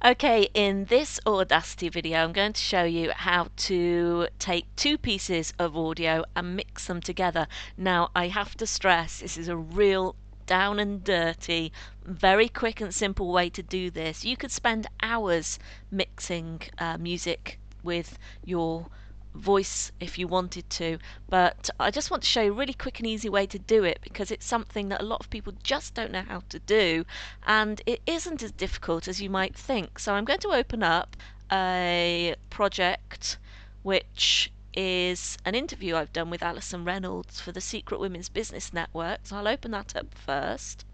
Okay, in this Audacity video, I'm going to show you how to take two pieces of audio and mix them together. Now, I have to stress, this is a real down and dirty, very quick and simple way to do this. You could spend hours mixing music with your voice if you wanted to, but I just want to show you a really quick and easy way to do it because it's something that a lot of people just don't know how to do, and it isn't as difficult as you might think. So I'm going to open up a project which is an interview I've done with Alison Reynolds for the Secret Women's Business Network. So I'll open that up first.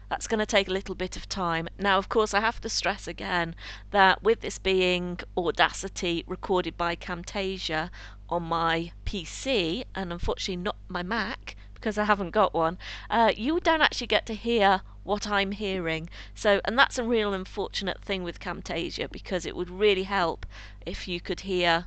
That's going to take a little bit of time. Now, of course, I have to stress again that with this being Audacity recorded by Camtasia on my PC, and unfortunately not my Mac because I haven't got one, you don't actually get to hear what I'm hearing. So, and that's a real unfortunate thing with Camtasia because it would really help if you could hear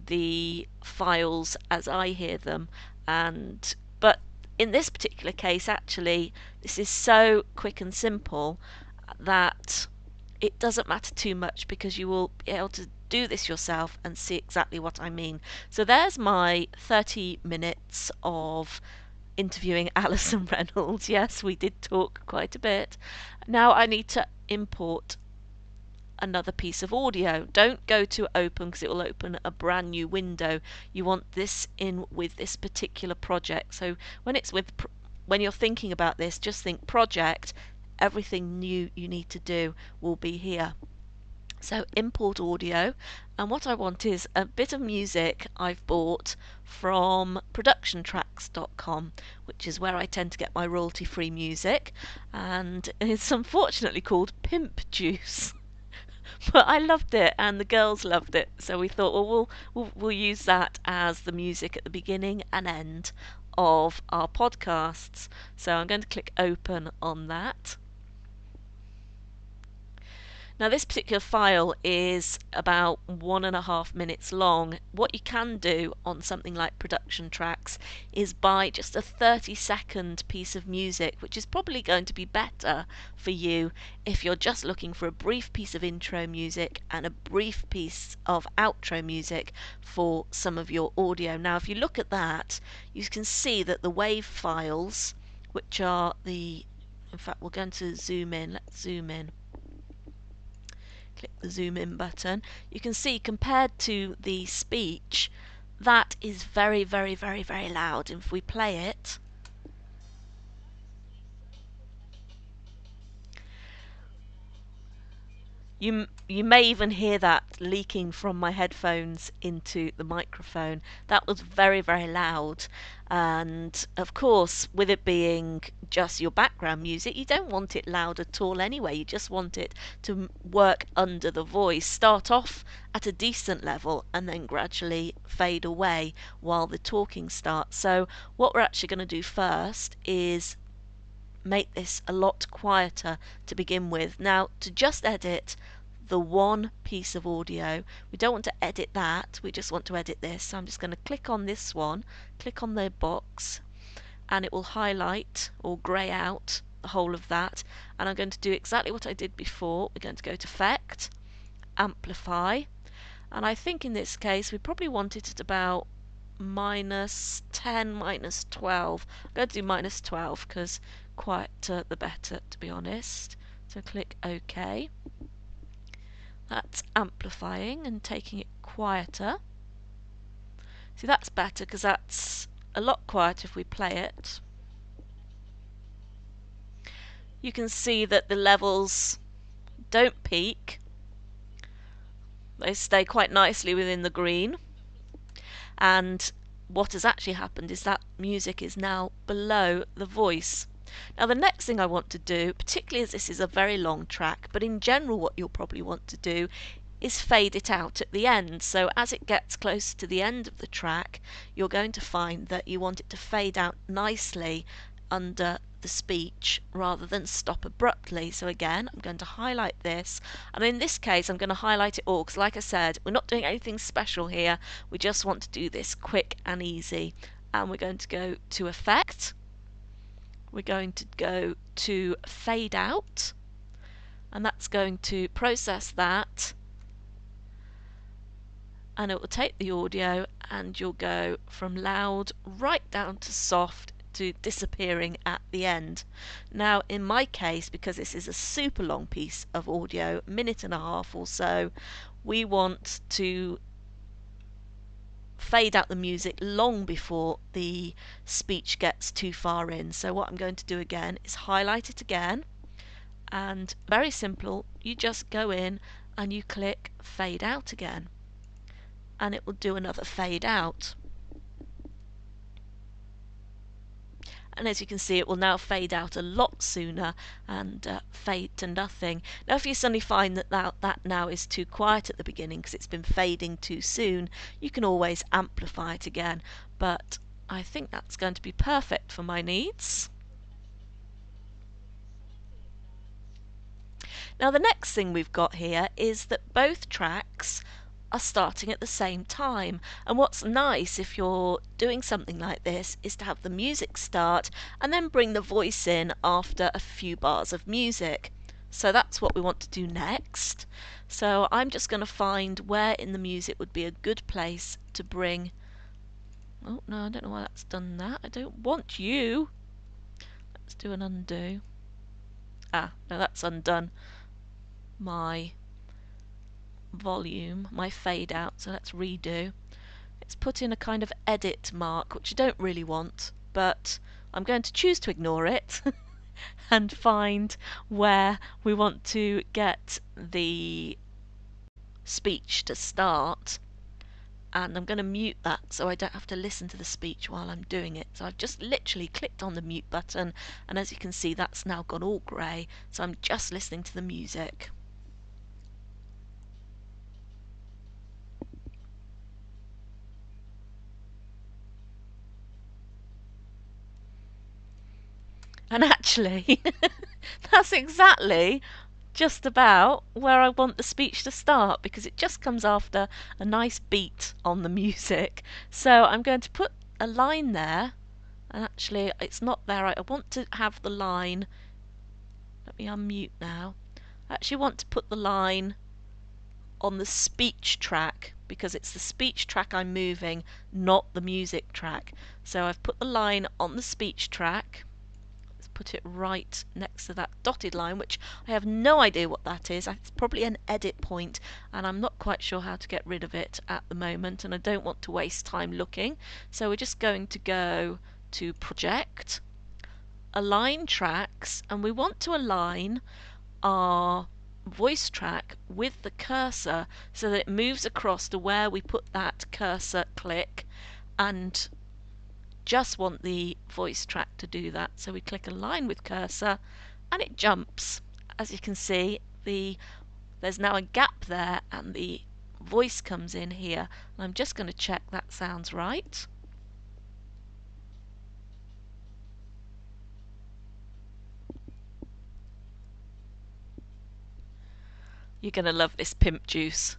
the files as I hear them. And but in this particular case, actually, this is so quick and simple that it doesn't matter too much because you will be able to do this yourself and see exactly what I mean. So there's my 30 minutes of interviewing Alison Reynolds. Yes, we did talk quite a bit. Now I need to import another piece of audio. Don't go to open because it will open a brand new window. You want this in with this particular project. So when you're thinking about this, just think project. Everything new you need to do will be here. So import audio, and what I want is a bit of music I've bought from productiontracks.com, which is where I tend to get my royalty-free music, and it's unfortunately called Pimp Juice. But I loved it, and the girls loved it, so we thought, well, we'll use that as the music at the beginning and end of our podcasts. So I'm going to click open on that. Now, this particular file is about 1.5 minutes long. What you can do on something like Production Tracks is buy just a 30-second piece of music, which is probably going to be better for you if you're just looking for a brief piece of intro music and a brief piece of outro music for some of your audio. Now, if you look at that, you can see that the WAV files, which are in fact, we're going to zoom in. Let's zoom in. Click the zoom in button. You can see compared to the speech, that is very, very, very, very loud. If we play it, you may even hear that leaking from my headphones into the microphone. That was very, very loud. And of course, with it being just your background music, you don't want it loud at all anyway. You just want it to work under the voice, start off at a decent level and then gradually fade away while the talking starts. So what we're actually going to do first is make this a lot quieter to begin with. Now, to just edit the one piece of audio, we don't want to edit that, we just want to edit this. So I'm just going to click on this one, click on the box, and it will highlight or grey out the whole of that. And I'm going to do exactly what I did before. We're going to go to Effect, Amplify, and I think in this case we probably want it at about -10, -12. I'm going to do -12 because quieter the better, to be honest. So click OK. That's amplifying and taking it quieter. See, that's better because that's a lot quieter if we play it. You can see that the levels don't peak. They stay quite nicely within the green. And what has actually happened is that music is now below the voice. Now, the next thing I want to do, particularly as this is a very long track, but in general what you'll probably want to do is fade it out at the end. So as it gets close to the end of the track, you're going to find that you want it to fade out nicely under the speech rather than stop abruptly. So again, I'm going to highlight this, and in this case I'm going to highlight it all because, like I said, we're not doing anything special here. We just want to do this quick and easy. And we're going to go to Effect, we're going to go to Fade Out, and that's going to process that, and it will take the audio and you'll go from loud right down to soft to disappearing at the end. Now in my case, because this is a super long piece of audio, minute and a half or so, we want to fade out the music long before the speech gets too far in. So what I'm going to do again is highlight it again, and very simple, you just go in and you click fade out again, and it will do another fade out. And as you can see, it will now fade out a lot sooner and fade to nothing. Now if you suddenly find that now is too quiet at the beginning because it's been fading too soon, you can always amplify it again, but I think that's going to be perfect for my needs. Now the next thing we've got here is that both tracks are starting at the same time, and what's nice if you're doing something like this is to have the music start and then bring the voice in after a few bars of music. So that's what we want to do next. So I'm just going to find where in the music would be a good place to bring... Oh no, I don't know why that's done that. I don't want you. Let's do an undo. Ah, no, that's undone my volume, my fade out, so let's redo. It's put in a kind of edit mark, which I don't really want, but I'm going to choose to ignore it and find where we want to get the speech to start, and I'm going to mute that so I don't have to listen to the speech while I'm doing it. So I've just literally clicked on the mute button, and as you can see that's now gone all grey, so I'm just listening to the music. And actually, that's exactly just about where I want the speech to start, because it just comes after a nice beat on the music. So I'm going to put a line there, and actually it's not there. I want to have the line, let me unmute now. I actually want to put the line on the speech track, because it's the speech track I'm moving, not the music track. So I've put the line on the speech track. Put it right next to that dotted line, which I have no idea what that is. It's probably an edit point, and I'm not quite sure how to get rid of it at the moment, and I don't want to waste time looking. So we're just going to go to Project, Align Tracks, and we want to align our voice track with the cursor so that it moves across to where we put that cursor click, and just want the voice track to do that. So we click Align with Cursor and it jumps. As you can see, there's now a gap there and the voice comes in here. And I'm just going to check that sounds right. You're going to love this pimp juice.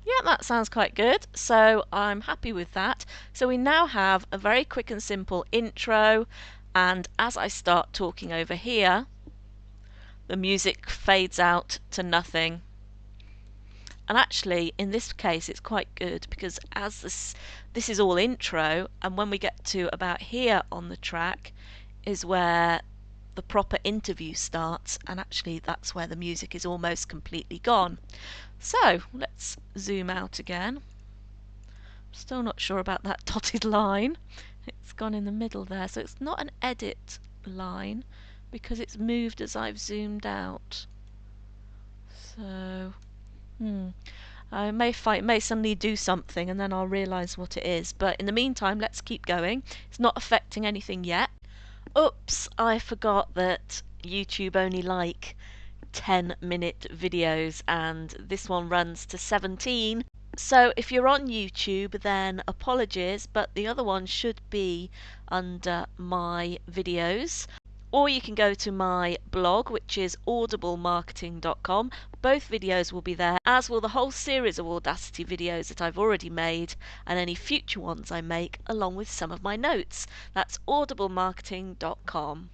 Yeah, that sounds quite good. So I'm happy with that. So we now have a very quick and simple intro, and as I start talking over here, the music fades out to nothing. And actually in this case it's quite good, because as this is all intro, and when we get to about here on the track is where the proper interview starts, and actually that's where the music is almost completely gone. So let's zoom out again. Still not sure about that dotted line. It's gone in the middle there, so it's not an edit line because it's moved as I've zoomed out. So I may suddenly do something and then I'll realise what it is, but in the meantime let's keep going. It's not affecting anything yet. Oops, I forgot that YouTube only like 10-minute videos and this one runs to 17. So if you're on YouTube, then apologies, but the other one should be under my videos. Or you can go to my blog, which is audiblemarketing.com. Both videos will be there, as will the whole series of Audacity videos that I've already made and any future ones I make, along with some of my notes. That's audiblemarketing.com.